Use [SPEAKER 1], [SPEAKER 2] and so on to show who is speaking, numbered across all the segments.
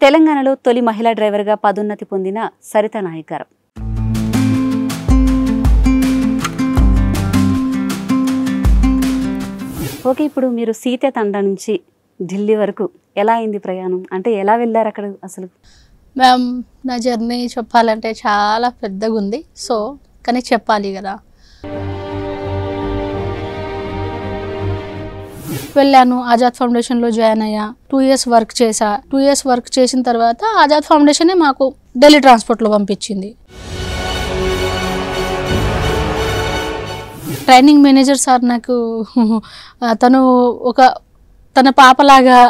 [SPEAKER 1] తెలంగాణలో తొలి మహిళా డ్రైవర్గా పదోన్నతి పొందిన సరిత నాయక్ గారు. ఓకే, ఇప్పుడు మీరు సీతే తండా నుంచి ఢిల్లీ వరకు ఎలా అయింది ప్రయాణం? అంటే ఎలా వెళ్ళారు అక్కడ అసలు?
[SPEAKER 2] మ్యామ్, నా జర్నీ చెప్పాలంటే చాలా పెద్దగా ఉంది. సో కానీ చెప్పాలి కదా. వెళ్ళాను, ఆజాద్ ఫౌండేషన్లో జాయిన్ అయ్యా. 2 years వర్క్ చేశా. 2 years వర్క్ చేసిన తర్వాత ఆజాద్ ఫౌండేషనే మాకు ఢిల్లీ ట్రాన్స్పోర్ట్లో పంపించింది. ట్రైనింగ్ మేనేజర్ సార్ నాకు తను తన పాపలాగా.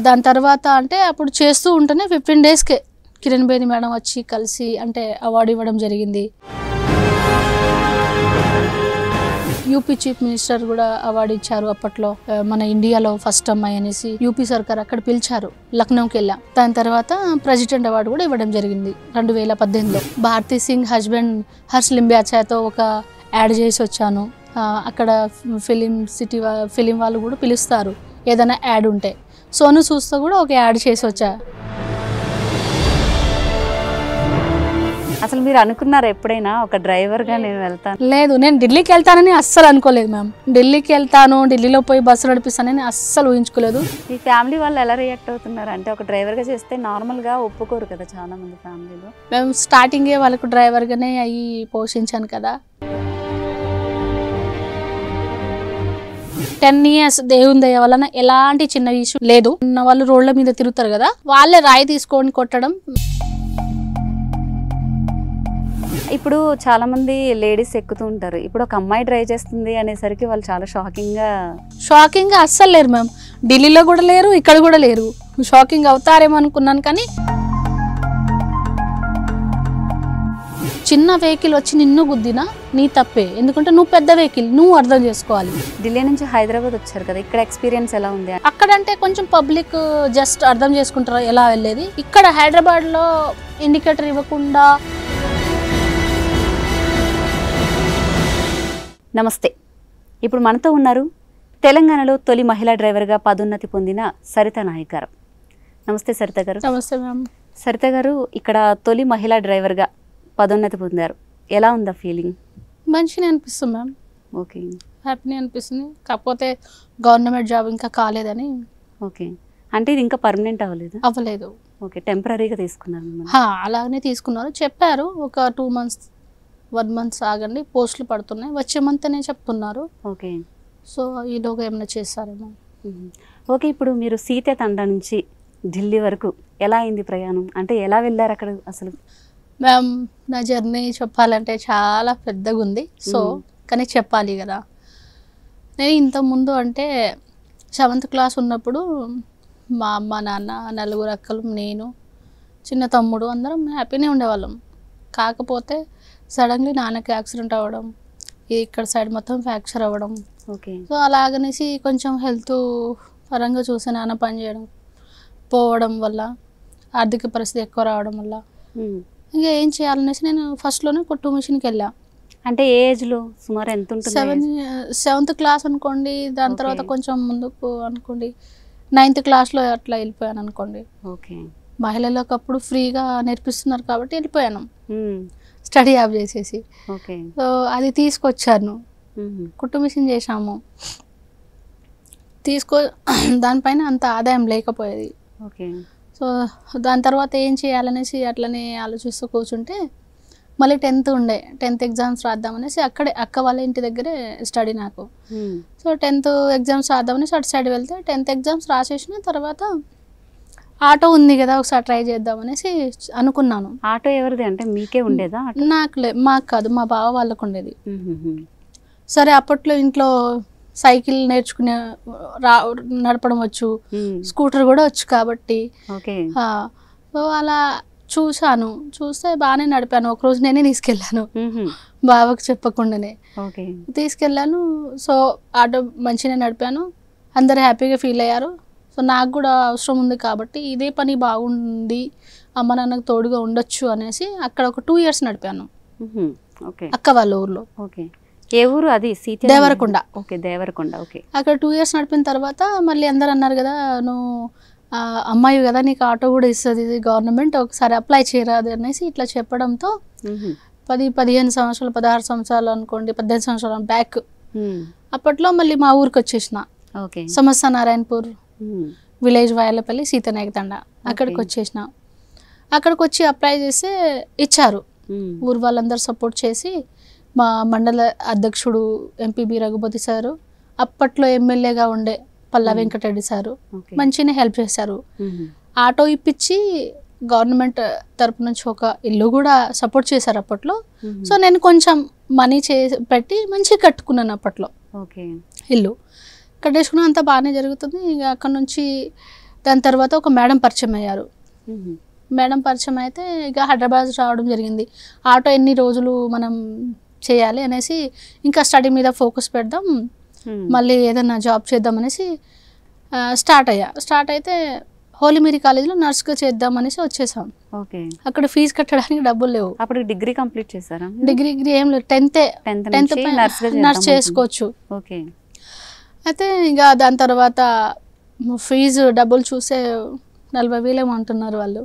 [SPEAKER 2] దాని తర్వాత అంటే అప్పుడు చేస్తూ ఉంటేనే 15 daysకే కిరణ్ బేది మేడం వచ్చి కలిసి అంటే అవార్డు ఇవ్వడం జరిగింది. యూపీ చీఫ్ మినిస్టర్ కూడా అవార్డు ఇచ్చారు అప్పట్లో. మన ఇండియాలో ఫస్ట్ అమ్మాయి అనేసి యూపీ సర్కార్ అక్కడ పిలిచారు. లక్నోకి వెళ్ళాం. దాని తర్వాత ప్రెసిడెంట్ అవార్డు కూడా ఇవ్వడం జరిగింది 2018లో. భారతీ సింగ్ హస్బెండ్ హర్ష్ లింబాచాతో ఒక యాడ్ చేసి వచ్చాను. అక్కడ ఫిలిం వాళ్ళు కూడా పిలుస్తారు ఏదైనా యాడ్ ఉంటే. సోను చూస్తూ కూడా ఒక యాడ్ చేసి వచ్చా.
[SPEAKER 1] అసలు మీరు అనుకున్నారా ఎప్పుడైనా ఒక డ్రైవర్గా నేను వెళ్తాను?
[SPEAKER 2] లేదు, నేను ఢిల్లీకి వెళ్తానని అస్సలు అనుకోలేదు మ్యామ్. ఢిల్లీకి వెళ్తాను, ఢిల్లీలో పోయి బస్సు నడిపిస్తానని అస్సలు ఊహించుకోలేదు.
[SPEAKER 1] ఈ ఫ్యామిలీ వాళ్ళు ఎలా రియాక్ట్ అవుతున్నారు? అంటే ఒక డ్రైవర్గా చేస్తే నార్మల్గా ఒప్పుకోరు కదా చాలా మంది ఫ్యామిలీలో.
[SPEAKER 2] మేము స్టార్టింగే వాళ్ళకు డ్రైవర్గానే అయ్యి పోషించాను కదా. 10 years దేవుని దయ వలన ఎలాంటి చిన్న ఇష్యూ లేదు. ఉన్న వాళ్ళు రోడ్ల మీద తిరుగుతారు కదా, వాళ్ళే రాయి తీసుకొని కొట్టడం.
[SPEAKER 1] ఇప్పుడు చాలా మంది లేడీస్ ఎక్కుతూ ఉంటారు. ఇప్పుడు ఒక అమ్మాయి డ్రైవ్ చేస్తుంది అనేసరికి వాళ్ళు చాలా షాకింగ్గా
[SPEAKER 2] అస్సలు లేరు మ్యామ్. ఢిల్లీలో కూడా లేరు, ఇక్కడ కూడా లేరు. షాకింగ్ అవుతారేమో అనుకున్నాను. కానీ చిన్న వెహికల్ వచ్చి నిన్ను గుద్దినా నీ తప్పే, ఎందుకంటే నువ్వు పెద్ద వెహికల్, నువ్వు అర్థం చేసుకోవాలి.
[SPEAKER 1] ఢిల్లీ నుంచి హైదరాబాద్ వచ్చారు కదా, ఇక్కడ ఎక్స్పీరియన్స్ ఎలా ఉంది?
[SPEAKER 2] అక్కడంటే కొంచెం పబ్లిక్ జస్ట్ అర్థం చేసుకుంటారు ఎలా వెళ్ళేది. ఇక్కడ హైదరాబాద్లో ఇండికేటర్ ఇవ్వకుండా.
[SPEAKER 1] నమస్తే, ఇప్పుడు మనతో ఉన్నారు తెలంగాణలో తొలి మహిళా డ్రైవర్గా పదోన్నతి పొందిన సరిత నాయక్ గారు. నమస్తే సరిత గారు.
[SPEAKER 2] నమస్తే మ్యామ్.
[SPEAKER 1] సరిత గారు, ఇక్కడ తొలి మహిళా డ్రైవర్గా పదోన్నతి పొందారు. ఎలా ఉందా ఫీలింగ్?
[SPEAKER 2] మంచిగా అనిపిస్తుంది మ్యామ్.
[SPEAKER 1] ఓకే,
[SPEAKER 2] హ్యాపీగా అనిపిస్తుంది. కాకపోతే గవర్నమెంట్ జాబ్ ఇంకా కాలేదని.
[SPEAKER 1] ఓకే, అంటే ఇది ఇంకా పర్మనెంట్
[SPEAKER 2] అవ్వలేదు.
[SPEAKER 1] ఓకే, టెంపరీగా తీసుకున్నారు?
[SPEAKER 2] అలాగనే తీసుకున్నారు. చెప్పారు ఒక 2 months 1 month ఆగండి, పోస్టులు పడుతున్నాయి, వచ్చే మంత్ అనే చెప్తున్నారు.
[SPEAKER 1] ఓకే, సో
[SPEAKER 2] ఈలోగా ఏమైనా చేస్తారేమో.
[SPEAKER 1] ఓకే, ఇప్పుడు మీరు సీతే తండా నుంచి ఢిల్లీ వరకు ఎలా అయింది ప్రయాణం? అంటే ఎలా వెళ్ళారు అక్కడ అసలు?
[SPEAKER 2] మ్యామ్, నా జర్నీ చెప్పాలంటే చాలా పెద్దగా ఉంది. సో కానీ చెప్పాలి కదా. నేను ఇంతకుముందు అంటే 7th class ఉన్నప్పుడు మా అమ్మ నాన్న 4 అక్కలు, నేను, చిన్న తమ్ముడు అందరం హ్యాపీనే ఉండేవాళ్ళం. కాకపోతే సడన్లీ నాన్నకి యాక్సిడెంట్ అవ్వడం, ఇక్కడ సైడ్ మొత్తం ఫ్రాక్చర్ అవ్వడం.
[SPEAKER 1] ఓకే, సో
[SPEAKER 2] అలాగనేసి కొంచెం హెల్త్ పరంగా చూసి నాన్న పని చేయడం పోవడం వల్ల, ఆర్థిక పరిస్థితి ఎక్కువ రావడం వల్ల ఇంకా ఏం చేయాలనేసి నేను ఫస్ట్లోనే కుట్టు మిషన్కి వెళ్ళా.
[SPEAKER 1] అంటే ఏ ఏజ్లో సుమారు ఎంత ఉంటుంది?
[SPEAKER 2] 7th class అనుకోండి. దాని తర్వాత కొంచెం ముందుకు అనుకోండి 9th classలో అట్లా వెళ్ళిపోయాను అనుకోండి.
[SPEAKER 1] ఓకే,
[SPEAKER 2] మహిళలకు అప్పుడు ఫ్రీగా నేర్పిస్తున్నారు కాబట్టి వెళ్ళిపోయాను, స్టడీ ఆఫ్ చేసేసి.
[SPEAKER 1] ఓకే,
[SPEAKER 2] సో అది తీసుకొచ్చాను, కుట్టు మిషన్ చేసాము. దానిపైన అంత ఆదాయం లేకపోయేది.
[SPEAKER 1] ఓకే, సో
[SPEAKER 2] దాని తర్వాత ఏం చేయాలనేసి అట్లనే ఆలోచిస్తూ కూర్చుంటే మళ్ళీ 10th ఎగ్జామ్స్ రాద్దామనేసి అక్కడే అక్క వాళ్ళ ఇంటి దగ్గరే స్టడీ నాకు. సో 10th ఎగ్జామ్స్ రాద్దామనేసి అటు సైడ్ వెళ్తే 10th ఎగ్జామ్స్ రాసేసిన తర్వాత ఆటో ఉంది కదా, ఒకసారి ట్రై చేద్దామనేసి అనుకున్నాను.
[SPEAKER 1] ఆటో ఎవరిది? అంటే మీకే ఉండేదా?
[SPEAKER 2] మాకు కాదు, మా బావ వాళ్ళకు ఉండేది. సరే, అప్పట్లో ఇంట్లో సైకిల్ నేర్చుకునే నడపడం వచ్చు, స్కూటర్ కూడా వచ్చు కాబట్టి సో అలా చూస్తే బాగానే నడిపాను. ఒకరోజు నేనే తీసుకెళ్ళాను, బావకు చెప్పకుండానే తీసుకెళ్ళాను. సో ఆటో మంచిగా నడిపాను, అందరు హ్యాపీగా ఫీల్ అయ్యారు. సో నాకు కూడా అవసరం ఉంది కాబట్టి ఇదే పని బాగుంది, అమ్మ నాన్నకు తోడుగా ఉండొచ్చు అనేసి అక్కడ ఒక 2 years నడిపాను అక్క వాళ్ళ ఊర్లో.
[SPEAKER 1] ఏ ఊరు అది?
[SPEAKER 2] దేవరకొండ.
[SPEAKER 1] ఓకే, దేవరకొండ. ఓకే.
[SPEAKER 2] అక్కడ 2 years నడిపిన తర్వాత మళ్ళీ అందరు అన్నారు కదా, నువ్వు అమ్మాయి కదా, నీకు ఆటో కూడా ఇస్తుంది గవర్నమెంట్, ఒకసారి అప్లై చేయరాదు అనేసి ఇట్లా చెప్పడంతో 15 సంవత్సరాలు 16 సంవత్సరాలు అనుకోండి, 18 సంవత్సరాలు బ్యాక్ అప్పట్లో మళ్ళీ మా ఊరికి వచ్చేసిన. సమస్త నారాయణపూర్ విలేజ్ వాయలపల్లి సీతనాయక తండ, అక్కడికి వచ్చేసిన. అక్కడికి వచ్చి అప్లై చేస్తే ఇచ్చారు. ఊరు వాళ్ళందరూ సపోర్ట్ చేసి మా మండల అధ్యక్షుడు ఎంపీబీ రఘుపతి సారు, అప్పట్లో ఎమ్మెల్యేగా ఉండే పల్లా వెంకటరెడ్డి సారు మంచిగానే హెల్ప్ చేశారు. ఆటో ఇప్పించి గవర్నమెంట్ తరపు నుంచి ఒక ఇల్లు కూడా సపోర్ట్ చేశారు అప్పట్లో. సో నేను కొంచెం మనీ పెట్టి మంచిగా కట్టుకున్నాను అప్పట్లో ఇల్లు. కట్టేసుకున్నా అంతా బాగానే జరుగుతుంది. ఇక అక్కడ నుంచి దాని తర్వాత ఒక మేడం పరిచయం అయ్యారు. మేడం పరిచయం అయితే ఇక హైదరాబాద్ రావడం జరిగింది. ఆటో ఎన్ని రోజులు మనం చేయాలి అనేసి, ఇంకా స్టడీ మీద ఫోకస్ పెడదాం, మళ్ళీ ఏదైనా జాబ్ చేద్దాం అనేసి స్టార్ట్ అయితే హోలీ మేరీ కాలేజ్లో నర్స్గా చేద్దాం అనేసి వచ్చేసాం. అక్కడ ఫీజు కట్టడానికి డబ్బులు లేవు.
[SPEAKER 1] అప్పుడు డిగ్రీ కంప్లీట్ చేశారా?
[SPEAKER 2] డిగ్రీ ఏం లేదు, 10th నర్స్ చేసుకోవచ్చు. అయితే ఇంకా దాని తర్వాత ఫీజు డబ్బులు చూసే 40,000 ఏమంటున్నారు వాళ్ళు.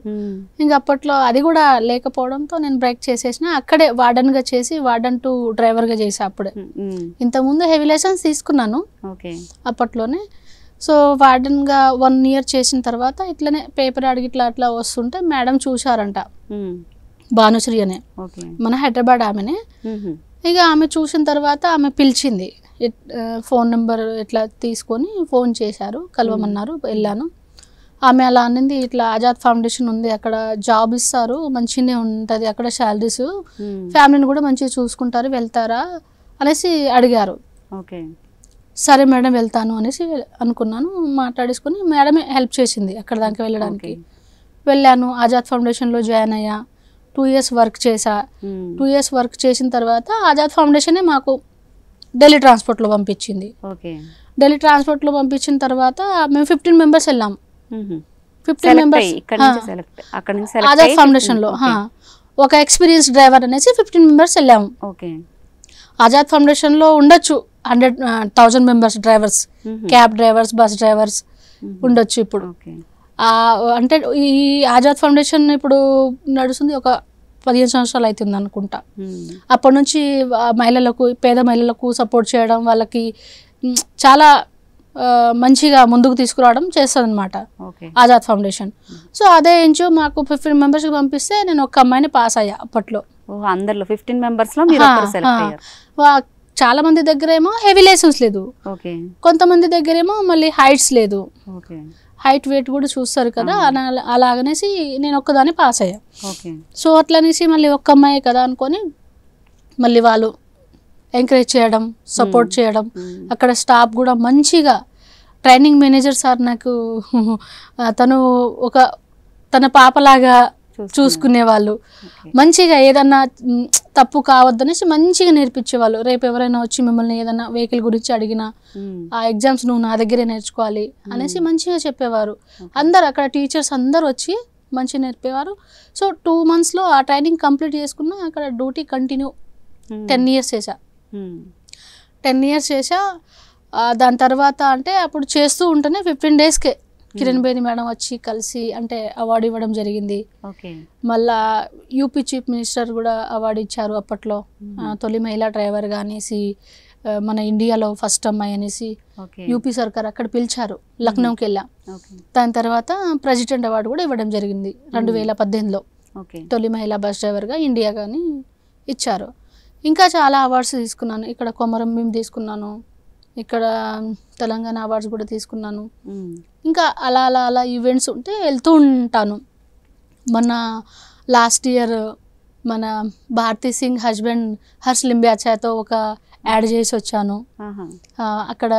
[SPEAKER 2] ఇంకా అప్పట్లో అది కూడా లేకపోవడంతో నేను బ్రేక్ చేసేసిన. అక్కడే వార్డెన్గా చేసి వార్డెన్ టు డ్రైవర్గా చేసా. అప్పుడే ఇంతకుముందు హెవీ లైసెన్స్ తీసుకున్నాను అప్పట్లోనే. సో వార్డెన్గా 1 year చేసిన తర్వాత ఇట్లనే పేపర్ అడిగి అట్లా వస్తుంటే మేడం చూశారంట, భానుశ్రీ అనే మన హైదరాబాద్ ఆమెనే. ఇక ఆమె చూసిన తర్వాత ఆమె పిలిచింది, ఫోన్ నెంబర్ ఇట్లా తీసుకొని ఫోన్ చేశారు, కలవమన్నారు. వెళ్ళాను. ఆమె అలా అనింది, ఇట్లా ఆజాద్ ఫౌండేషన్ ఉంది, అక్కడ జాబ్ ఇస్తారు, మంచిగానే ఉంటుంది, అక్కడ శాలరీస్, ఫ్యామిలీని కూడా మంచిగా చూసుకుంటారు, వెళ్తారా అనేసి అడిగారు. సరే మేడం వెళ్తాను అనేసి అనుకున్నాను. మాట్లాడేసుకొని మేడమే హెల్ప్ చేసింది అక్కడ దాకా వెళ్ళడానికి. వెళ్ళాను, ఆజాద్ ఫౌండేషన్లో జాయిన్ అయ్యా. 2 years వర్క్ చేసా. 2 years వర్క్ చేసిన తర్వాత ఆజాద్ ఫౌండేషనే మాకు ఢిల్లీ ట్రాన్స్పోర్ట్లో పంపించింది. ఢిల్లీ ట్రాన్స్పోర్ట్లో పంపించిన తర్వాత మేము 15 members వెళ్ళాం. 15 members ఆజాద్ ఫౌండేషన్లో. ఒక ఎక్స్పీరియన్స్ డ్రైవర్ అనేసి 15 members వెళ్ళాము. ఆజాద్ ఫౌండేషన్లో ఉండొచ్చు 100,000 members drivers, cab drivers, bus drivers ఉండొచ్చు ఇప్పుడు. అంటే ఈ ఆజాద్ ఫౌండేషన్ ఇప్పుడు నడుస్తుంది ఒక 15 సంవత్సరాలు అవుతుంది అనుకుంటా. అప్పటి నుంచి మహిళలకు, పేద మహిళలకు సపోర్ట్ చేయడం, వాళ్ళకి చాలా మంచిగా ముందుకు తీసుకురావడం చేస్తుంది అనమాట ఆజాద్ ఫౌండేషన్. సో అదే ఎన్జిఓ మాకు 15 members పంపిస్తే నేను ఒక అమ్మాయిని పాస్ అయ్యా అప్పట్లో.
[SPEAKER 1] అందరిలో 15 members లో మీరు సెలెక్ట్ అయ్యారు.
[SPEAKER 2] చాలా మంది దగ్గర ఏమో హెవీ లైసెన్స్ లేదు, కొంతమంది దగ్గర ఏమో మళ్ళీ హైట్స్ లేదు, హైట్ వెయిట్ కూడా చూస్తారు కదా, అలాగనేసి నేను ఒక్కదాన్ని పాస్ అయ్యా. సో అట్లనేసి మళ్ళీ ఒక్క అమ్మాయి కదా అనుకొని మళ్ళీ వాళ్ళు ఎంకరేజ్ చేయడం, సపోర్ట్ చేయడం. అక్కడ స్టాఫ్ కూడా మంచిగా, ట్రైనింగ్ మేనేజర్ సార్ నాకు తను ఒక తన పాపలాగా చూసుకునేవాళ్ళు. మంచిగా ఏదన్నా తప్పు కావద్దనేసి మంచిగా నేర్పించేవాళ్ళు. రేపు ఎవరైనా వచ్చి మిమ్మల్ని ఏదన్నా వెహికల్ గురించి అడిగినా ఆ ఎగ్జామ్స్ నువ్వు నా దగ్గరే నేర్చుకోవాలి అనేసి మంచిగా చెప్పేవారు. అందరు అక్కడ టీచర్స్ అందరు వచ్చి మంచిగా నేర్పేవారు. సో 2 monthsలో ఆ ట్రైనింగ్ కంప్లీట్ చేసుకున్నా. అక్కడ డ్యూటీ కంటిన్యూ 10 years చేశా. 10 years చేశా. దాని తర్వాత అంటే అప్పుడు చేస్తూ ఉంటేనే 15 daysకే కిరణ్ బేది మేడం వచ్చి కలిసి అంటే అవార్డు ఇవ్వడం జరిగింది. మళ్ళా యూపీ చీఫ్ మినిస్టర్ కూడా అవార్డు ఇచ్చారు అప్పట్లో, తొలి మహిళా డ్రైవర్గా అనేసి, మన ఇండియాలో ఫస్ట్ అమ్మాయి అనేసి యూపీ సర్కార్ అక్కడ పిలిచారు. లక్నోకి వెళ్ళా. దాని తర్వాత ప్రెసిడెంట్ అవార్డు కూడా ఇవ్వడం జరిగింది 2018లో. తొలి మహిళా బస్ డ్రైవర్గా ఇండియా కానీ ఇచ్చారు. ఇంకా చాలా అవార్డ్స్ తీసుకున్నాను. ఇక్కడ కొమరం భీం తీసుకున్నాను, ఇక్కడ తెలంగాణ అవార్డ్స్ కూడా తీసుకున్నాను. ఇంకా అలా అలా అలా ఈవెంట్స్ ఉంటే వెళ్తూ ఉంటాను. మొన్న లాస్ట్ ఇయర్ మన భారతీ సింగ్ హస్బెండ్ హర్ష్ లింబాచాతో ఒక యాడ్ చేసి వచ్చాను. అక్కడ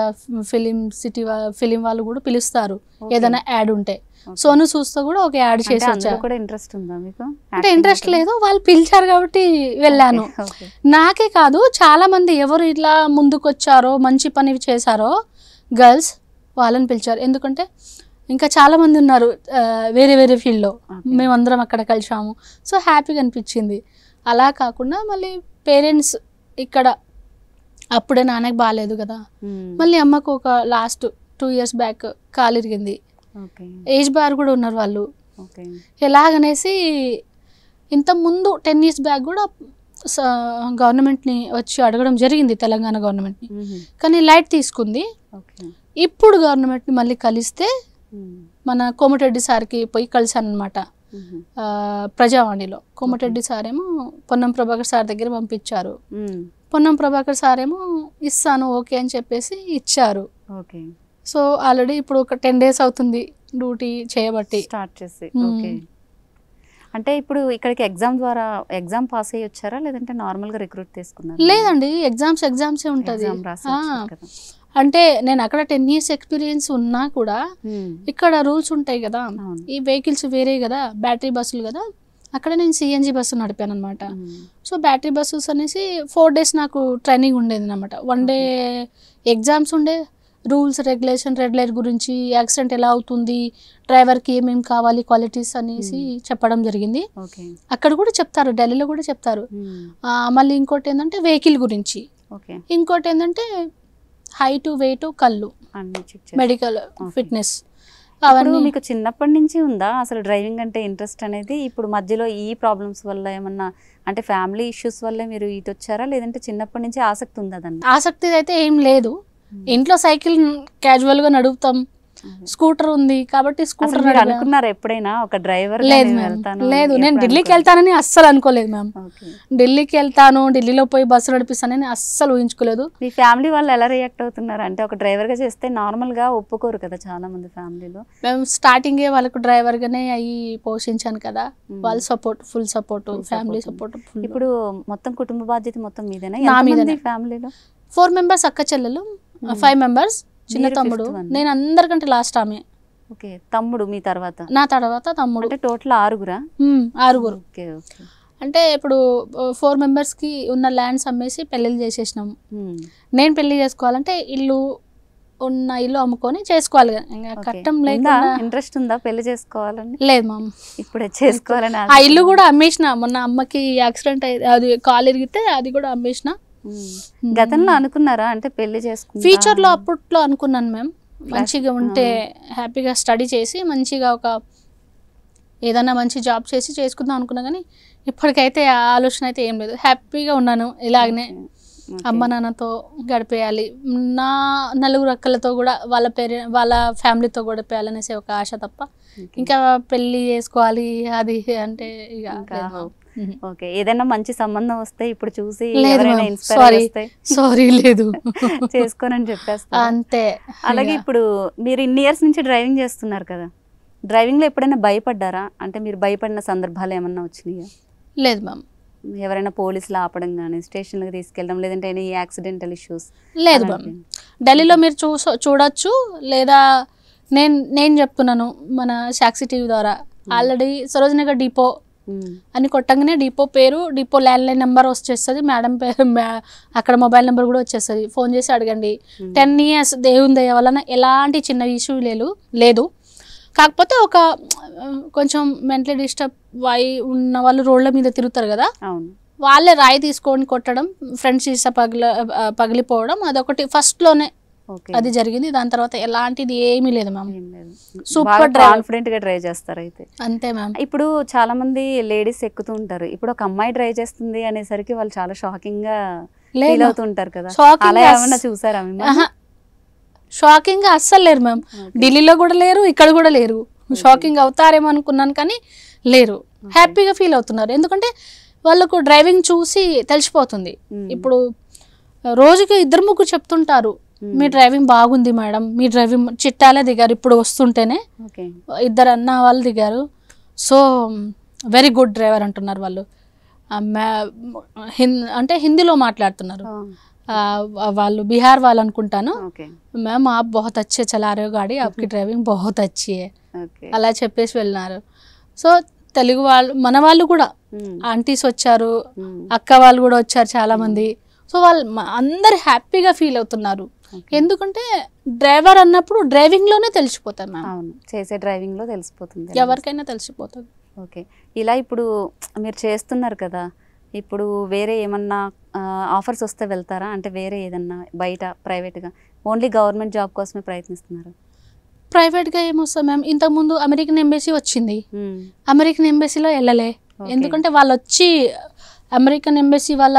[SPEAKER 2] ఫిలిం వాళ్ళు కూడా పిలుస్తారు ఏదైనా యాడ్ ఉంటే. సోను సూద్తో కూడా ఒక యాడ్ చేసి వచ్చాను. అంటే ఇంట్రెస్ట్ లేదు, వాళ్ళు పిలిచారు కాబట్టి వెళ్ళాను. నాకే కాదు, చాలా మంది ఎవరు ఇట్లా ముందుకు వచ్చారో, మంచి పని చేశారో గర్ల్స్, వాళ్ళని పిలిచారు. ఎందుకంటే ఇంకా చాలా మంది ఉన్నారు వేరే వేరే ఫీల్డ్లో, మేమందరం అక్కడ కలిసాము. సో హ్యాపీగా అనిపించింది. అలా కాకుండా మళ్ళీ పేరెంట్స్ ఇక్కడ అప్పుడే నాన్నకి బాగాలేదు కదా, మళ్ళీ అమ్మకు ఒక లాస్ట్ 2 years బ్యాక్ కాలు ఇరిగింది, ఏజ్ బార్ కూడా ఉన్నారు వాళ్ళు. ఎలాగనేసి ఇంతకుముందు 10 years బ్యాక్ కూడా గవర్నమెంట్ని వచ్చి అడగడం జరిగింది, తెలంగాణ గవర్నమెంట్ని, కానీ లైట్ తీసుకుంది. ఇప్పుడు గవర్నమెంట్ని మళ్ళీ కలిస్తే మన కోమటిరెడ్డి సార్కి పోయి కలిసాను అనమాట, ప్రజావాణిలో. కోమటిరెడ్డి సార్ ఏమో పొన్నం ప్రభాకర్ సార్ దగ్గర పంపించారు, పొన్నం ప్రభాకర్ సార్ ఏమో ఇస్తాను ఓకే అని చెప్పేసి ఇచ్చారు. సో ఆల్రెడీ ఇప్పుడు ఒక 10 days అవుతుంది డ్యూటీ చేయబట్టి
[SPEAKER 1] స్టార్ట్ చేసి. అంటే ఇప్పుడు ఇక్కడికి ఎగ్జామ్ పాస్ అయ్యి వచ్చారా, లేదంటే నార్మల్గా రిక్రూట్ తీసుకున్నారా?
[SPEAKER 2] లేదండి, ఎగ్జామ్సే ఉంటుంది. అంటే నేను అక్కడ 10 years ఎక్స్పీరియన్స్ ఉన్నా కూడా ఇక్కడ రూల్స్ ఉంటాయి కదా, ఈ వెహికల్స్ వేరే కదా, బ్యాటరీ బస్సులు కదా, అక్కడ నేను CNG బస్సు నడిపాను అనమాట. సో బ్యాటరీ బస్సెస్ అనేసి 4 days నాకు ట్రైనింగ్ ఉండేది అనమాట. 1 day ఎగ్జామ్స్ ఉండే, రూల్స్ రెగ్యులేషన్, రెడ్ లైట్ గురించి, యాక్సిడెంట్ ఎలా అవుతుంది, డ్రైవర్కి ఏమేమి కావాలి, క్వాలిటీస్ అనేసి చెప్పడం జరిగింది. అక్కడ కూడా చెప్తారు, ఢిల్లీలో కూడా చెప్తారు. మళ్ళీ ఇంకోటి ఏంటంటే వెహికల్ గురించి, ఇంకోటి ఏంటంటే హైట్, వెయిట్, కళ్ళు, మెడికల్ ఫిట్నెస్, అవన్నీ.
[SPEAKER 1] మీకు చిన్నప్పటి నుంచి ఉందా అసలు డ్రైవింగ్ అంటే ఇంట్రెస్ట్ అనేది? ఇప్పుడు మధ్యలో ఈ ప్రాబ్లమ్స్ వల్ల ఏమన్నా అంటే ఫ్యామిలీ ఇష్యూస్ వల్ల మీరు ఇటు వచ్చారా, లేదంటే చిన్నప్పటి నుంచి ఆసక్తి ఉందా?
[SPEAKER 2] ఆసక్తి అయితే ఏం లేదు, ఇంట్లో సైకిల్ క్యాజువల్గా నడుపుతాం, స్కూటర్ ఉంది కాబట్టి స్కూటర్.
[SPEAKER 1] అనుకున్నారు ఎప్పుడైనా ఒక డ్రైవర్?
[SPEAKER 2] లేదు, నేను ఢిల్లీకి వెళ్తానని అస్సలు అనుకోలేదు మ్యామ్. ఢిల్లీకి వెళ్తాను, ఢిల్లీలో పోయి బస్సు నడిపిస్తానని అస్సలు ఊహించుకోలేదు.
[SPEAKER 1] మీ ఫ్యామిలీ వాళ్ళు ఎలా రియాక్ట్ అవుతున్నారు? అంటే ఒక డ్రైవర్ గా చేస్తే నార్మల్ గా ఒప్పుకోరు కదా చాలా మంది ఫ్యామిలీలో.
[SPEAKER 2] మేము స్టార్టింగే వాళ్ళకు డ్రైవర్ గానే అయ్యి పోషించాను కదా, వాళ్ళ support, full support, family support.
[SPEAKER 1] ఇప్పుడు మొత్తం కుటుంబ బాధ్యత మొత్తం మీదేనా? నా మీద. ఫ్యామిలీలో
[SPEAKER 2] 4 members, అక్క చెల్లెలు 5 members, చిన్న తమ్ముడు, నేను అందరికంటే లాస్ట్ ఆమె.
[SPEAKER 1] తమ్ముడు మీ తర్వాత?
[SPEAKER 2] నా తర్వాత తమ్ముడు.
[SPEAKER 1] అంటే టోటల్ 6
[SPEAKER 2] 6. అంటే ఇప్పుడు 4 members కి ఉన్న ల్యాండ్స్ అమ్మేసి పెళ్ళిళ్ళు చేసేసినాం. నేను పెళ్లి చేసుకోవాలంటే ఇల్లు అమ్ముకొని చేసుకోవాలి, కట్టం లేకుండా.
[SPEAKER 1] ఇంట్రెస్ట్ ఉందా పెళ్లి చేసుకోవాలని?
[SPEAKER 2] లేదు మామ్,
[SPEAKER 1] ఇప్పుడే చేసుకోవాలని.
[SPEAKER 2] ఆ ఇల్లు కూడా అమ్మేసిన, మొన్న అమ్మకి యాక్సిడెంట్ అయ్యి అది కాలు ఇరిగితే అది కూడా అమ్మేసిన.
[SPEAKER 1] గతంలో అనుకున్నారా అంటే పెళ్లి చేసుకుంటా?
[SPEAKER 2] ఫ్యూచర్ లో అప్పట్లో అనుకున్నాను మ్యామ్, మంచిగా ఉంటే హ్యాపీగా స్టడీ చేసి మంచిగా ఒక ఏదైనా మంచి జాబ్ చేసి చేసుకుందాం అనుకున్నా, కానీ ఇప్పటికైతే ఆ ఆలోచన అయితే ఏం లేదు. హ్యాపీగా ఉన్నాను ఇలాగనే, అమ్మ నాన్నతో గడిపేయాలి, నా 4 అక్కలతో కూడా వాళ్ళ ఫ్యామిలీతో గడిపేయాలనేసి ఒక ఆశ తప్ప ఇంకా పెళ్లి చేసుకోవాలి అది అంటే ఇక.
[SPEAKER 1] ఓకే, ఏదైనా మంచి సంబంధం వస్తే ఇప్పుడు చూసి
[SPEAKER 2] సారీ లేదు
[SPEAKER 1] చేసుకోనని చెప్పేస్తా
[SPEAKER 2] అంతే.
[SPEAKER 1] అలాగే ఇప్పుడు మీరు ఇన్ని ఇయర్స్ నుంచి డ్రైవింగ్ చేస్తున్నారు కదా, డ్రైవింగ్ లో ఎప్పుడైనా భయపడ్డారా? అంటే మీరు భయపడిన సందర్భాలు ఏమన్నా వచ్చినాయా?
[SPEAKER 2] లేదు మ్యామ్.
[SPEAKER 1] ఎవరైనా పోలీసులు ఆపడం కానీ, స్టేషన్లకు తీసుకెళ్ళడం, లేదంటే ఎనీ యాక్సిడెంటల్ ఇష్యూస్?
[SPEAKER 2] లేదు మ్యామ్. ఢిల్లీలో మీరు చూడొచ్చు, లేదా నేను చెప్తున్నాను మన సాక్షి టీవీ ద్వారా, ఆల్రెడీ సరోజనగర్ డిపో అని కొట్టంగానే డిపో పేరు, డిపో ల్యాండ్లైన్ నెంబర్ వచ్చేస్తుంది, మేడం పేరు, అక్కడ మొబైల్ నెంబర్ కూడా వచ్చేస్తుంది, ఫోన్ చేసి అడగండి. 10 years దేవుని దయ వలన ఎలాంటి చిన్న ఇష్యూ లేదు. కాకపోతే ఒక కొంచెం మెంటలీ డిస్టర్బ్ అయి ఉన్న వాళ్ళు రోడ్ల మీద తిరుగుతారు కదా, వాళ్ళే రాయి తీసుకొని కొట్టడం, ఫ్రంట్ సీసా పగిలిపోవడం, అదొకటి ఫస్ట్లోనే అది జరిగింది. దాని తర్వాత ఎలాంటిది ఏమీ లేదు మ్యామ్.
[SPEAKER 1] సూపర్ కాన్ఫిడెంట్ గా డ్రైవ్ చేస్తారు అయితే.
[SPEAKER 2] అంతే మ్యామ్.
[SPEAKER 1] ఇప్పుడు చాలా మంది లేడీస్ ఎక్కుతూ ఉంటారు, ఇప్పుడు ఒక అమ్మాయి డ్రైవ్ చేస్తుంది అనేసరికి వాళ్ళు చాలా షాకింగ్ గా ఫీల్ అవుతుంటారు కదా, అలా ఏమన్నా చూసారా?
[SPEAKER 2] షాకింగ్ గా అస్సలు లేరు మ్యామ్, ఢిల్లీలో కూడా లేరు, ఇక్కడ కూడా లేరు. షాకింగ్ అవుతారేమో అనుకున్నాను కానీ లేరు, హ్యాపీగా ఫీల్ అవుతున్నారు. ఎందుకంటే వాళ్ళకు డ్రైవింగ్ చూసి తెలిసిపోతుంది. ఇప్పుడు రోజుకి 2-3 చెప్తుంటారు, మీ డ్రైవింగ్ బాగుంది మేడం, మీ డ్రైవింగ్ చిట్టాలే దిగారు ఇప్పుడు వస్తుంటేనే, 2 అన్న వాళ్ళు దిగారు, సో వెరీ గుడ్ డ్రైవర్ అంటున్నారు వాళ్ళు. అంటే హిందీలో మాట్లాడుతున్నారు వాళ్ళు, బీహార్ వాళ్ళు అనుకుంటాను. మ్యామ్ ఆప్ బహుత్ అచ్చే చలా రहे हो गाड़ी, आपकी డ్రైవింగ్ బహుత్ अच्छी है అలా చెప్పేసి వెళ్ళినారు. సో తెలుగు వాళ్ళు, మన వాళ్ళు కూడా ఆంటీస్ వచ్చారు, అక్క వాళ్ళు కూడా వచ్చారు చాలా మంది. సో వాళ్ళు అందరు హ్యాపీగా ఫీల్ అవుతున్నారు. ఎందుకంటే డ్రైవర్ అన్నప్పుడు డ్రైవింగ్ లోనే తెలిసిపోతారు మ్యామ్,
[SPEAKER 1] చేసే డ్రైవింగ్ లో తెలిసిపోతుంది,
[SPEAKER 2] ఎవరికైనా తెలిసిపోతుంది.
[SPEAKER 1] ఓకే, ఇలా ఇప్పుడు మీరు చేస్తున్నారు కదా, ఇప్పుడు వేరే ఏమన్నా ఆఫర్స్ వస్తే వెళ్తారా? అంటే వేరే ఏదన్నా బయట ప్రైవేట్గా ఓన్లీ గవర్నమెంట్ జాబ్ కోసమే ప్రయత్నిస్తున్నారు?
[SPEAKER 2] ప్రైవేట్గా ఏమొస్తాం మ్యామ్, ఇంతకుముందు అమెరికన్ ఎంబసీ వచ్చింది, అమెరికన్ ఎంబసీలో వెళ్ళలే. ఎందుకంటే వాళ్ళు వచ్చి అమెరికన్ ఎంబసీ వాళ్ళ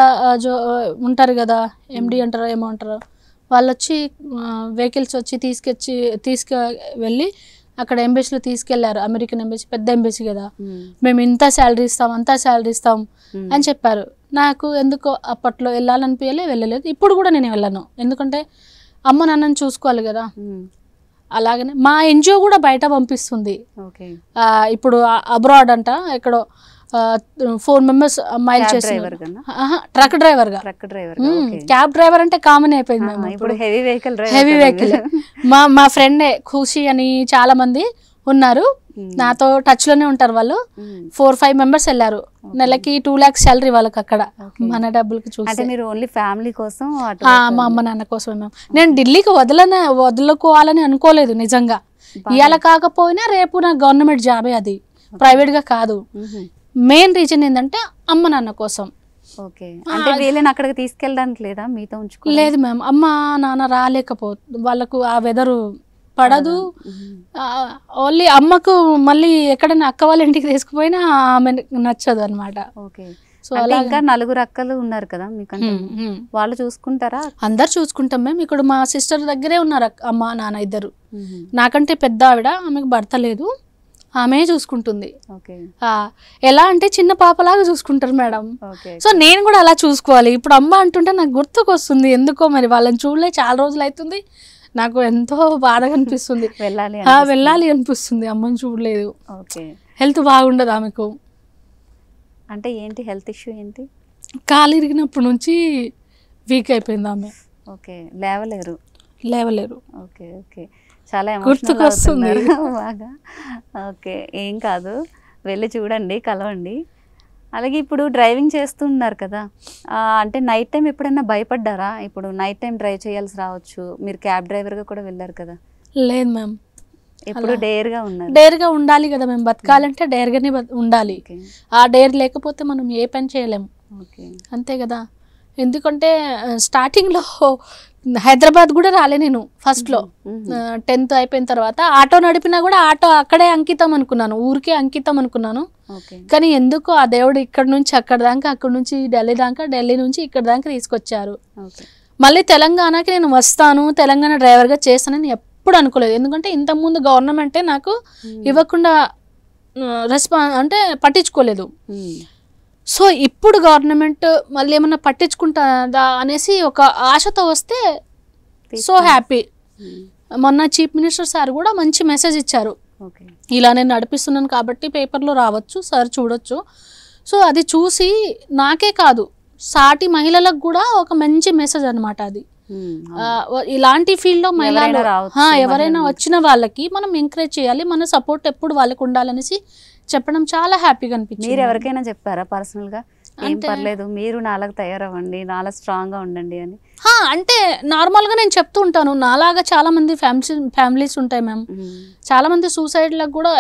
[SPEAKER 2] ఉంటారు కదా, ఎండి అంటారో ఏమో అంటారో, వాళ్ళు వచ్చి వెహికల్స్ వచ్చి తీసుకువెళ్ళి అక్కడ ఎంబసీలో తీసుకెళ్లారు. అమెరికన్ ఎంబసీ పెద్ద ఎంబసీ కదా, మేము ఇంత శాలరీ ఇస్తాం అంత శాలరీ ఇస్తాం అని చెప్పారు. నాకు ఎందుకో అప్పట్లో వెళ్ళలేదు. ఇప్పుడు కూడా నేను వెళ్ళను, ఎందుకంటే అమ్మ నాన్నని చూసుకోవాలి కదా. అలాగనే మా ఎన్జిఓ కూడా బయట పంపిస్తుంది. ఇప్పుడు అబ్రాడ్ అంట ఎక్కడో 4 members అమ్మాయిలు చేస్తున్నారు, ట్రక్ డ్రైవర్గా. క్యాబ్ డ్రైవర్ అంటే కామన్ అయిపోయింది ఇప్పుడు, హెవీ వెహికల్. మా ఫ్రెండే ఖుషి అని చాలా మంది ఉన్నారు, నాతో టచ్ లోనే ఉంటారు. వాళ్ళు 4-5 members వెళ్ళారు. నెలకి 2 lakhs శాలరీ వాళ్ళకి అక్కడ, మన డబ్బులకి చూస్తే.
[SPEAKER 1] మీరు ఓన్లీ ఫ్యామిలీ కోసం?
[SPEAKER 2] మా అమ్మ నాన్న కోసం. నేను ఢిల్లీకి వదులుకోవాలని అనుకోలేదు నిజంగా. ఇవాళ కాకపోయినా రేపు నా గవర్నమెంట్ జాబే, అది ప్రైవేట్ గా కాదు. మెయిన్ రీజన్ ఏంటంటే అమ్మ నాన్న కోసం.
[SPEAKER 1] అంటే వీళ్ళని అక్కడికి తీసుకెళ్ళడానికి లేదా, మీతో ఉంచుకో?
[SPEAKER 2] లేదు మ్యామ్, అమ్మ నాన్న రాలేకపోతుంది, వాళ్ళకు ఆ వెదరు పడదు. ఓన్లీ అమ్మకు మళ్ళీ ఎక్కడైనా అక్క వాళ్ళ ఇంటికి తీసుకుపోయినా ఆమె నచ్చదు అనమాట.
[SPEAKER 1] సో అలా ఇంకా 4 అక్కలు ఉన్నారు కదా మీకంటే, వాళ్ళు చూసుకుంటారా?
[SPEAKER 2] అందరు చూసుకుంటాం మేము. ఇక్కడ మా సిస్టర్ దగ్గరే ఉన్నారు అమ్మ నాన్న ఇద్దరు. నాకంటే పెద్ద ఆవిడ, ఆమెకు భర్త లేదు, ఆమె చూసుకుంటుంది. ఎలా అంటే చిన్న పాపలాగా చూసుకుంటారు మేడం. సో నేను కూడా అలా చూసుకోవాలి. ఇప్పుడు అమ్మ అంటుంటే నాకు గుర్తుకొస్తుంది ఎందుకో, మరి వాళ్ళని చూడలే చాలా రోజులు అవుతుంది, నాకు ఎంతో బాధగా అనిపిస్తుంది, వెళ్ళాలి అనిపిస్తుంది. అమ్మని చూడలేదు, హెల్త్ బాగుండదు ఆమెకు.
[SPEAKER 1] అంటే ఏంటి హెల్త్ ఇష్యూ ఏంటి?
[SPEAKER 2] కాలు ఇరిగినప్పటి నుంచి వీక్ అయిపోయింది ఆమె. లేవలేరు.
[SPEAKER 1] చాలా గుర్తుకొస్తుంది బాగా. ఏం కాదు, వెళ్ళి చూడండి, కలవండి. అలాగే ఇప్పుడు డ్రైవింగ్ చేస్తున్నారు కదా, అంటే నైట్ టైం ఎప్పుడైనా భయపడ్డారా? ఇప్పుడు నైట్ టైం డ్రైవ్ చేయాల్సి రావచ్చు, మీరు క్యాబ్ డ్రైవర్గా కూడా వెళ్ళారు కదా.
[SPEAKER 2] లేదు మ్యామ్,
[SPEAKER 1] ఎప్పుడు డేర్గా ఉన్నారు?
[SPEAKER 2] డేర్గా ఉండాలి కదా, మేము బతకాలంటే డేర్గానే ఉండాలి. ఆ డేర్ లేకపోతే మనం ఏ పని చేయలేము, అంతే కదా. ఎందుకంటే స్టార్టింగ్లో హైదరాబాద్ కూడా రాలే నేను. ఫస్ట్లో 10th అయిపోయిన తర్వాత ఆటో నడిపినా కూడా ఆటో అక్కడే అంకితం అనుకున్నాను, ఊరికే అంకితం అనుకున్నాను. కానీ ఎందుకు ఆ దేవుడు ఇక్కడ నుంచి అక్కడ దాకా, అక్కడ నుంచి ఢిల్లీ దాకా, ఢిల్లీ నుంచి ఇక్కడ దాకా తీసుకొచ్చారు. మళ్ళీ తెలంగాణకి నేను వస్తాను, తెలంగాణ డ్రైవర్గా చేస్తానని ఎప్పుడు అనుకోలేదు. ఎందుకంటే ఇంతకుముందు గవర్నమెంటే నాకు ఇవ్వకుండా అంటే పట్టించుకోలేదు. సో ఇప్పుడు గవర్నమెంట్ మళ్ళీ ఏమన్నా పట్టించుకుంటుందా అనేసి ఒక ఆశతో వస్తే సో హ్యాపీ. మొన్న చీఫ్ మినిస్టర్ సార్ కూడా మంచి మెసేజ్ ఇచ్చారు, ఇలా నేను నడిపిస్తున్నాను కాబట్టి పేపర్లో రావచ్చు సార్, చూడొచ్చు. సో అది చూసి నాకే కాదు సాటి మహిళలకు కూడా ఒక మంచి మెసేజ్ అనమాట అది. ఇలాంటి ఫీల్డ్లో మహిళలు ఎవరైనా వచ్చిన వాళ్ళకి మనం ఎంకరేజ్ చేయాలి, మన సపోర్ట్ ఎప్పుడు వాళ్ళకి ఉండాలనేసి చెప్పడం చాలా హ్యాపీగా అనిపించింది.
[SPEAKER 1] మీరు ఎవరికైనా చెప్పారా పర్సనల్గా, ఏం పర్లేదు మీరు నాలాగా తయారవ్వండి, నాలా స్ట్రాంగ్గా ఉండండి అని?
[SPEAKER 2] అంటే నార్మల్గా నేను చెప్తూ ఉంటాను, నాలాగా చాలా మంది ఫ్యామిలీస్ ఉంటాయి మ్యామ్, చాలా మంది సూసైడ్లకు కూడా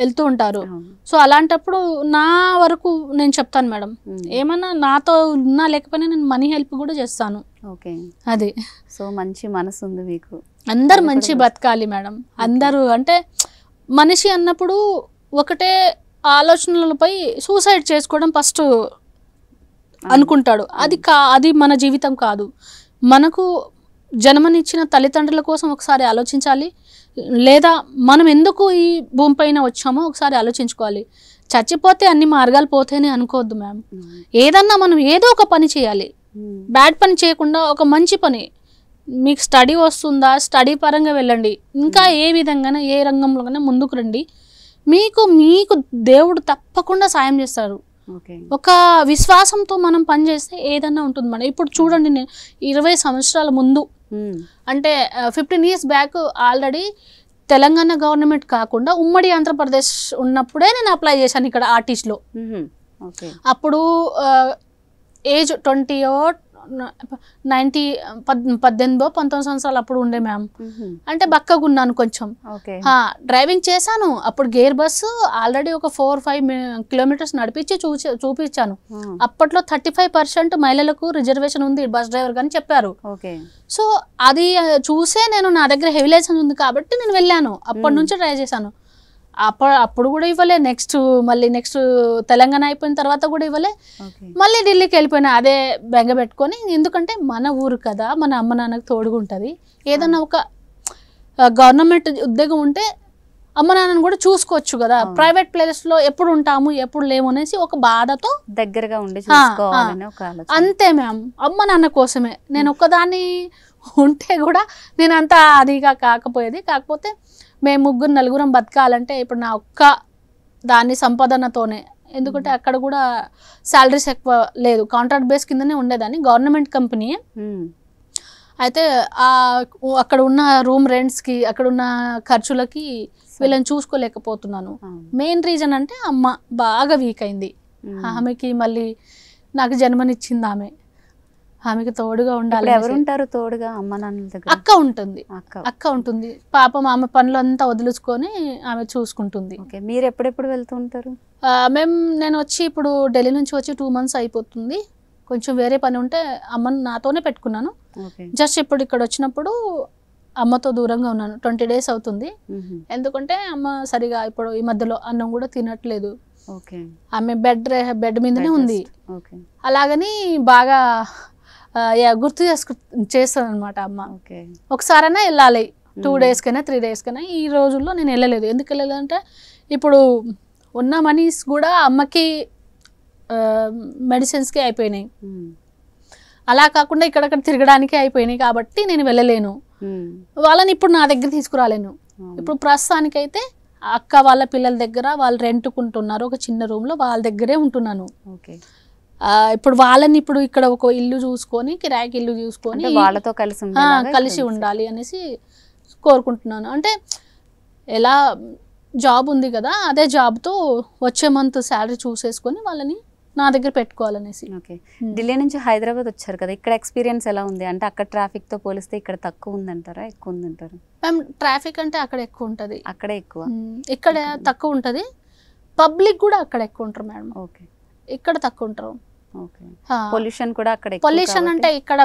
[SPEAKER 2] వెళ్తూ ఉంటారు. సో అలాంటప్పుడు నా వరకు నేను చెప్తాను మేడం, ఏమన్నా నాతో ఉన్నా లేకపోయినా నేను మనీ హెల్ప్ కూడా చేస్తాను. అది.
[SPEAKER 1] సో మంచి మనసు ఉంది మీకు.
[SPEAKER 2] అందరు మంచి బతకాలి మేడం. అందరూ అంటే మనిషి అన్నప్పుడు ఒకటే ఆలోచనలపై సూసైడ్ చేసుకోవడం ఫస్ట్ అనుకుంటాడు. అది మన జీవితం కాదు. మనకు జన్మనిచ్చిన తల్లిదండ్రుల కోసం ఒకసారి ఆలోచించాలి, లేదా మనం ఎందుకు ఈ భూమిపైన వచ్చామో ఒకసారి ఆలోచించుకోవాలి. చచ్చిపోతే అన్ని మార్గాలు పోతాయని అనుకోవద్దు మ్యామ్. ఏదన్నా మనం ఏదో ఒక పని చేయాలి, బ్యాడ్ పని చేయకుండా ఒక మంచి పని. మీకు స్టడీ వస్తుందా, స్టడీ పరంగా వెళ్ళండి, ఇంకా ఏ విధంగానే ఏ రంగంలోనే ముందుకు రండి. మీకు దేవుడు తప్పకుండా సాయం చేస్తారు. ఒక విశ్వాసంతో మనం పనిచేస్తే ఏదన్నా ఉంటుంది మేడం. ఇప్పుడు చూడండి, నేను 20 సంవత్సరాల ముందు అంటే 15 years back already Telangana government కాకుండా ఉమ్మడి ఆంధ్రప్రదేశ్ ఉన్నప్పుడే నేను అప్లై చేశాను ఇక్కడ ఆర్టిస్ట్లో. అప్పుడు ఏజ్ 20 18-19 సంవత్సరాలు అప్పుడు ఉండే మ్యామ్. అంటే బక్కగా ఉన్నాను కొంచెం. డ్రైవింగ్ చేశాను అప్పుడు. గేర్ బస్సు ఆల్రెడీ ఒక 4-5 కిలోమీటర్స్ నడిపించి చూపించాను. అప్పట్లో 35% మహిళలకు రిజర్వేషన్ ఉంది బస్ డ్రైవర్ అని చెప్పారు. సో అది చూసే నేను, నా దగ్గర హెవీ లైసెన్స్ ఉంది కాబట్టి నేను వెళ్ళాను. అప్పటి నుంచి ట్రై చేశాను. అప్పుడు కూడా ఇవ్వలే. నెక్స్ట్ తెలంగాణ అయిపోయిన తర్వాత కూడా ఇవ్వలే. మళ్ళీ ఢిల్లీకి వెళ్ళిపోయినా అదే బెంగ పెట్టుకొని. ఎందుకంటే మన ఊరు కదా, మన అమ్మ నాన్నకు తోడుగా ఉంటుంది. ఏదన్నా ఒక గవర్నమెంట్ ఉద్యోగం ఉంటే అమ్మ నాన్నని కూడా చూసుకోవచ్చు కదా. ప్రైవేట్ ప్లేస్లో ఎప్పుడు ఉంటాము ఎప్పుడు లేము అనేసి ఒక బాధతో
[SPEAKER 1] దగ్గరగా ఉండి
[SPEAKER 2] అంతే మ్యామ్. అమ్మ నాన్న కోసమే నేను ఒక్కదాన్ని ఉంటే కూడా నేను అంతా అదిగా కాకపోయేది. కాకపోతే మేము 3-4 బతకాలంటే ఇప్పుడు నా ఒక్క దాన్ని సంపాదనతోనే. ఎందుకంటే అక్కడ కూడా శాలరీస్ ఎక్కువ లేదు, కాంట్రాక్ట్ బేస్ కిందనే ఉండేదాన్ని. గవర్నమెంట్ కంపెనీ అయితే అక్కడ ఉన్న రూమ్ రెంట్స్కి, అక్కడ ఉన్న ఖర్చులకి వీళ్ళని చూసుకోలేకపోతున్నాను. మెయిన్ రీజన్ అంటే అమ్మ బాగా వీక్ అయింది. ఆమెకి మళ్ళీ నాకు జన్మనిచ్చింది ఆమెకి తోడుగా ఉండాలి.
[SPEAKER 1] ఎవరుంటారు తోడుగా? అమ్మ నాన్నల దగ్గర
[SPEAKER 2] అక్క ఉంటుంది. పాపం ఆమె పనులు అంతా వదిలించుకొని ఆమె చూసుకుంటుంది.
[SPEAKER 1] మీరు ఎప్పుడెప్పుడు వెళ్తూ ఉంటారు?
[SPEAKER 2] నేను వచ్చి ఇప్పుడు ఢిల్లీ నుంచి వచ్చి 2 months అయిపోతుంది. కొంచెం వేరే పని ఉంటే అమ్మని నాతోనే పెట్టుకున్నాను. జస్ట్ ఇప్పుడు ఇక్కడ వచ్చినప్పుడు అమ్మతో దూరంగా ఉన్నాను. 20 days అవుతుంది. ఎందుకంటే అమ్మ సరిగా ఇప్పుడు ఈ మధ్యలో అన్నం కూడా తినట్లేదు. ఆమె బెడ్ మీదనే ఉంది. అలాగని బాగా గుర్తు చేస్తాను అనమాట అమ్మ. ఒకసారైనా వెళ్ళాలి, 2 days కైనా 3 days కైనా. ఈ రోజుల్లో నేను వెళ్ళలేదు. ఎందుకు వెళ్ళలేదంటే ఇప్పుడు ఉన్న మనీస్ కూడా అమ్మకి మెడిసిన్స్కి అయిపోయినాయి. అలా కాకుండా ఇక్కడక్కడ తిరగడానికి అయిపోయినాయి కాబట్టి నేను వెళ్ళలేను. వాళ్ళని ఇప్పుడు నా దగ్గర తీసుకురాలేను. ఇప్పుడు ప్రస్తుతానికైతే అక్క వాళ్ళ పిల్లల దగ్గర వాళ్ళు రెంట్కుంటున్నారు ఒక చిన్న రూమ్లో, వాళ్ళ దగ్గరే ఉంటున్నాను. ఇప్పుడు వాళ్ళని ఇప్పుడు ఇక్కడ ఒక ఇల్లు చూసుకొని, కిరాయికి ఇల్లు చూసుకొని
[SPEAKER 1] వాళ్ళతో
[SPEAKER 2] కలిసి ఉండాలి అనేసి కోరుకుంటున్నాను. అంటే ఎలా జాబ్ ఉంది కదా, అదే జాబ్తో వచ్చే మంత్ శాలరీ చూసేసుకొని వాళ్ళని నా దగ్గర పెట్టుకోవాలనేసి.
[SPEAKER 1] ఢిల్లీ నుంచి హైదరాబాద్ వచ్చారు కదా, ఇక్కడ ఎక్స్పీరియన్స్ ఎలా ఉంది? అంటే అక్కడ ట్రాఫిక్తో పోలిస్తే ఇక్కడ తక్కువ ఉందంటారా, ఎక్కువ ఉందంటారా?
[SPEAKER 2] మ్యామ్ ట్రాఫిక్ అంటే అక్కడ ఎక్కువ ఉంటుంది.
[SPEAKER 1] అక్కడే ఎక్కువ,
[SPEAKER 2] ఇక్కడ తక్కువ ఉంటుంది. పబ్లిక్ కూడా అక్కడ ఎక్కువ ఉంటారు మేడం. ఇక్కడ తక్కువ ఉంటారు.
[SPEAKER 1] పొల్యూషన్ కూడా అక్కడ,
[SPEAKER 2] పొల్యూషన్ అంటే ఇక్కడ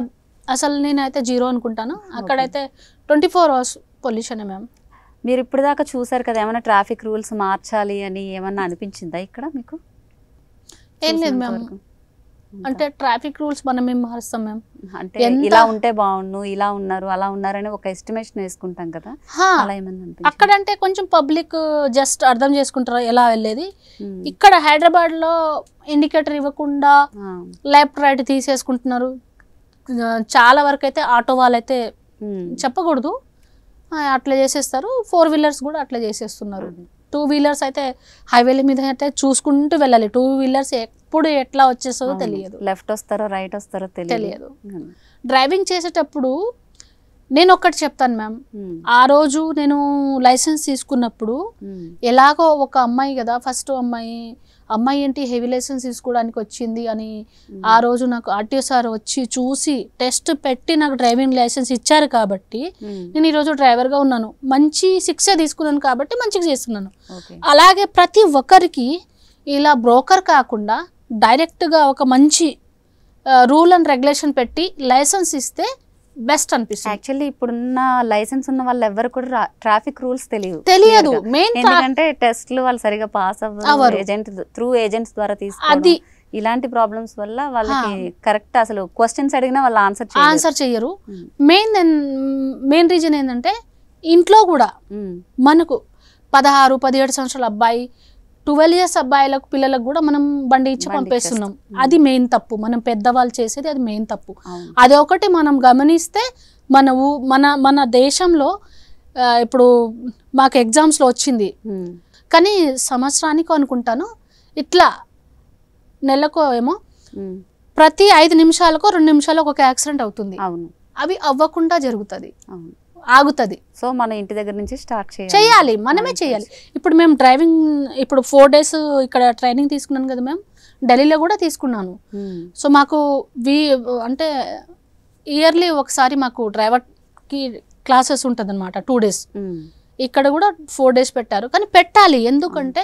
[SPEAKER 2] అసలు నేనైతే 0 అనుకుంటాను. అక్కడైతే 24 hours పొల్యూషనే మ్యామ్.
[SPEAKER 1] మీరు ఇప్పుడు దాకా చూసారు కదా, ఏమైనా ట్రాఫిక్ రూల్స్ మార్చాలి అని ఏమన్నా అనిపించిందా ఇక్కడ మీకు?
[SPEAKER 2] ఏం లేదు మ్యామ్. అంటే ట్రాఫిక్ రూల్స్ మనం ఏం మారుస్తాం మ్యామ్.
[SPEAKER 1] అంటే ఇలా ఉంటే బాగుండు, ఇలా ఉన్నారు అలా ఉన్నారని ఒక ఎస్టిమేషన్ వేసుకుంటాం కదా, అలా ఏమన్నా
[SPEAKER 2] అక్కడంటే కొంచెం పబ్లిక్ జస్ట్ అర్థం చేసుకుంటారు ఎలా వెళ్ళేది. ఇక్కడ హైదరాబాద్ లో ఇండికేటర్ ఇవ్వకుండా లెఫ్ట్ రైట్ తీసేసుకుంటున్నారు. చాలా వరకు అయితే ఆటో వాళ్ళైతే చెప్పకూడదు, అట్లా చేసేస్తారు. 4 wheelers కూడా అట్లా చేసేస్తున్నారు. 2 wheelers అయితే హైవేల మీద అయితే చూసుకుంటూ వెళ్ళాలి. 2 wheelers ఎప్పుడు ఎట్లా వచ్చేస్తుందో తెలియదు,
[SPEAKER 1] లెఫ్ట్ వస్తారో రైట్ వస్తారో తెలియదు.
[SPEAKER 2] డ్రైవింగ్ చేసేటప్పుడు నేను ఒక్కటి చెప్తాను మ్యామ్. ఆ రోజు నేను లైసెన్స్ తీసుకున్నప్పుడు ఎలాగో ఒక అమ్మాయి కదా, ఫస్ట్ అమ్మాయి ఏంటి హెవీ లైసెన్స్ తీసుకోవడానికి వచ్చింది అని ఆ రోజు నాకు ఆర్టీఓ సార్ వచ్చి చూసి టెస్ట్ పెట్టి నాకు డ్రైవింగ్ లైసెన్స్ ఇచ్చారు కాబట్టి నేను ఈరోజు డ్రైవర్గా ఉన్నాను. మంచి శిక్ష తీసుకున్నాను కాబట్టి మంచిగా చేస్తున్నాను. అలాగే ప్రతి ఒక్కరికి ఇలా బ్రోకర్ కాకుండా డైరెక్ట్గా ఒక మంచి రూల్ అండ్ రెగ్యులేషన్ పెట్టి లైసెన్స్ ఇస్తే బెస్ట్ అనిపిస్తుంది.
[SPEAKER 1] యాక్చువల్లీ ఇప్పుడున్న లైసెన్స్ ఉన్న వాళ్ళు ఎవరు కూడా ట్రాఫిక్ రూల్స్ తెలియదు. ఎందుకంటే టెస్ట్లు వాళ్ళు సరిగా పాస్ అవ్వరు, ఏజెంట్స్ ద్వారా తీసుకోవడం, ఇలాంటి ప్రాబ్లమ్స్ వల్ల వాళ్ళకి కరెక్ట్ అసలు క్వశ్చన్స్ అడిగినా వాళ్ళు ఆన్సర్ చేయరు.
[SPEAKER 2] మెయిన్ రీజన్ ఏంటంటే ఇంట్లో కూడా మనకు 16-17 సంవత్సరాల అబ్బాయి, 12 years అబ్బాయిలకు పిల్లలకు కూడా మనం బండి ఇచ్చి పంపేస్తున్నాం. అది మెయిన్ తప్పు. మనం పెద్దవాళ్ళు చేసేది అది మెయిన్ తప్పు. అది ఒకటి మనం గమనిస్తే మన దేశంలో ఇప్పుడు మాకు ఎగ్జామ్స్లో వచ్చింది, కానీ సంవత్సరానికి అనుకుంటాను ఇట్లా నెలకో ఏమో ప్రతి 5 నిమిషాలకో 2 నిమిషాలకు ఒక యాక్సిడెంట్ అవుతుంది. అవి అవ్వకుండా జరుగుతుంది, ఆగుతుంది.
[SPEAKER 1] సో మన ఇంటి దగ్గర నుంచి స్టార్ట్
[SPEAKER 2] చేయాలి, మనమే చేయాలి. ఇప్పుడు మేము డ్రైవింగ్ ఇప్పుడు 4 days ఇక్కడ ట్రైనింగ్ తీసుకున్నాను కదా మ్యామ్. ఢిల్లీలో కూడా తీసుకున్నాను. సో మాకు అంటే ఇయర్లీ ఒకసారి మాకు డ్రైవర్కి క్లాసెస్ ఉంటుంది అనమాట 2 days. ఇక్కడ కూడా 4 days పెట్టారు, కానీ పెట్టాలి ఎందుకంటే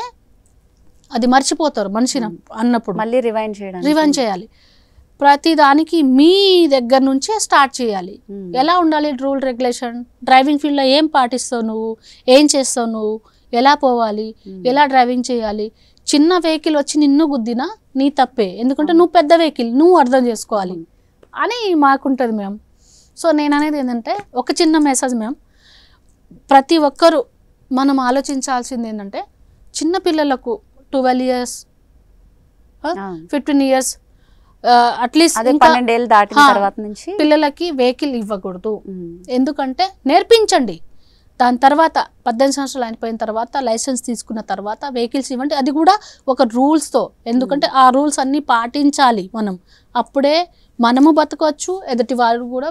[SPEAKER 2] అది మర్చిపోతారు మనిషి అన్నప్పుడు,
[SPEAKER 1] మళ్ళీ రివైండ్
[SPEAKER 2] చేయాలి. ప్రతి దానికి మీ దగ్గర నుంచే స్టార్ట్ చేయాలి. ఎలా ఉండాలి రూల్ రెగ్యులేషన్, డ్రైవింగ్ ఫీల్డ్లో ఏం పాటిస్తావు నువ్వు, ఏం చేస్తావు నువ్వు, ఎలా పోవాలి, ఎలా డ్రైవింగ్ చేయాలి. చిన్న వెహికల్ వచ్చి నిన్ను గుద్దినా నీ తప్పే, ఎందుకంటే నువ్వు పెద్ద వెహికల్, నువ్వు అర్థం చేసుకోవాలి అని మాకుంటుంది మ్యామ్. సో నేను అనేది ఏంటంటే ఒక చిన్న మెసేజ్ మ్యామ్, ప్రతి ఒక్కరూ మనం ఆలోచించాల్సింది ఏంటంటే ఇంచుమించు 12 years 15 years అట్లీస్ట్
[SPEAKER 1] 12 ఏళ్ళు దాటిన తర్వాత నుంచి
[SPEAKER 2] పిల్లలకి వెహికల్ ఇవ్వకూడదు. ఎందుకంటే నేర్పించండి, దాని తర్వాత 18 సంవత్సరాలు అయిపోయిన తర్వాత లైసెన్స్ తీసుకున్న తర్వాత వెహికల్స్ ఇవ్వండి, అది కూడా ఒక రూల్స్తో. ఎందుకంటే ఆ రూల్స్ అన్నీ పాటించాలి మనం, అప్పుడే మనము బతకవచ్చు, ఎదుటి వాళ్ళు కూడా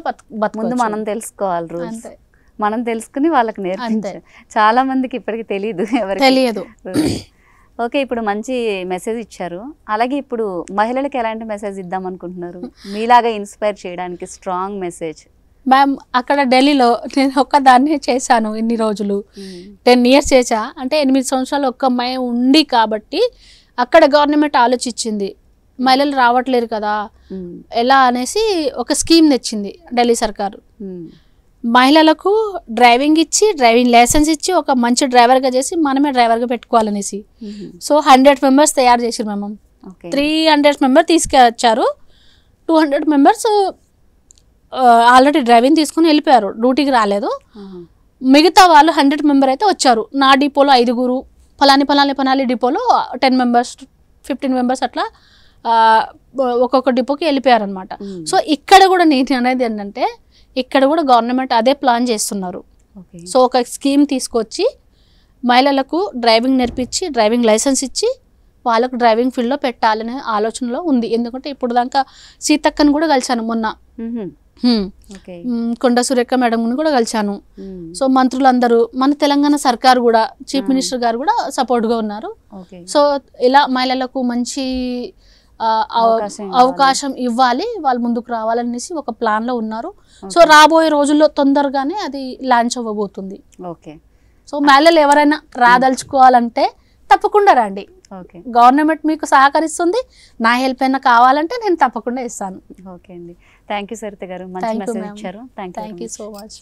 [SPEAKER 1] ముందు మనం తెలుసుకోవాలి రూల్స్, మనం తెలుసుకుని వాళ్ళకి నేర్పించాలి. చాలా మందికి ఇప్పటికి తెలియదు. ఓకే, ఇప్పుడు మంచి మెసేజ్ ఇచ్చారు. అలాగే ఇప్పుడు మహిళలకు ఎలాంటి మెసేజ్ ఇద్దాం అనుకుంటున్నారు మీలాగా ఇన్స్పైర్ చేయడానికి, స్ట్రాంగ్ మెసేజ్?
[SPEAKER 2] మ్యామ్ అక్కడ ఢిల్లీలో నేను ఒక్కదాన్నే చేశాను ఇన్ని రోజులు, 10 years చేశా. అంటే 8 సంవత్సరాలు ఒక్క అమ్మాయి ఉండి కాబట్టి అక్కడ గవర్నమెంట్ ఆలోచించింది, మహిళలు రావట్లేరు కదా ఎలా అనేసి ఒక స్కీమ్ తెచ్చింది ఢిల్లీ సర్కారు. మహిళలకు డ్రైవింగ్ ఇచ్చి, డ్రైవింగ్ లైసెన్స్ ఇచ్చి, ఒక మంచి డ్రైవర్గా చేసి మనమే డ్రైవర్గా పెట్టుకోవాలనేసి. సో 100 members తయారు చేసారు మేము. 300 members తీసుకొచ్చారు, 200 members ఆల్రెడీ డ్రైవింగ్ తీసుకుని వెళ్ళిపోయారు, డ్యూటీకి రాలేదు. మిగతా వాళ్ళు 100 members అయితే వచ్చారు. నా డిపోలో 5 పలాని డిపోలో 10 members 15 members అట్లా ఒక్కొక్క డిపోకి వెళ్ళిపోయారు అనమాట. సో ఇక్కడ కూడా నేను అనేది ఏంటంటే ఇక్కడ కూడా గవర్నమెంట్ అదే ప్లాన్ చేస్తున్నారు. సో ఒక స్కీమ్ తీసుకొచ్చి మహిళలకు డ్రైవింగ్ నేర్పించి, డ్రైవింగ్ లైసెన్స్ ఇచ్చి వాళ్ళకు డ్రైవింగ్ ఫీల్డ్లో పెట్టాలనే ఆలోచనలో ఉంది. ఎందుకంటే ఇప్పుడు దాకా సీతక్కని కూడా కలిశాను మొన్న, కొండ సురేఖ మేడంని కూడా కలిశాను. సో మంత్రులందరూ, మన తెలంగాణ సర్కారు కూడా, చీఫ్ మినిస్టర్ గారు కూడా సపోర్ట్గా ఉన్నారు. సో ఇలా మహిళలకు మంచి అవకాశం ఇవ్వాలి, వాళ్ళు ముందుకు రావాలనేసి ఒక ప్లాన్లో ఉన్నారు. సో రాబోయే రోజుల్లో తొందరగానే అది లాంచ్ అవ్వబోతుంది.
[SPEAKER 1] ఓకే,
[SPEAKER 2] సో మహిళలు ఎవరైనా రాదలుచుకోవాలంటే తప్పకుండా రండి.
[SPEAKER 1] ఓకే,
[SPEAKER 2] గవర్నమెంట్ మీకు సహకరిస్తుంది, నా హెల్ప్ అయినా కావాలంటే నేను తప్పకుండా ఇస్తాను.
[SPEAKER 1] ఓకే అండి, థ్యాంక్ యూ సరిత గారు, మంచి మెసేజ్ ఇచ్చారు. Thank you
[SPEAKER 2] so much.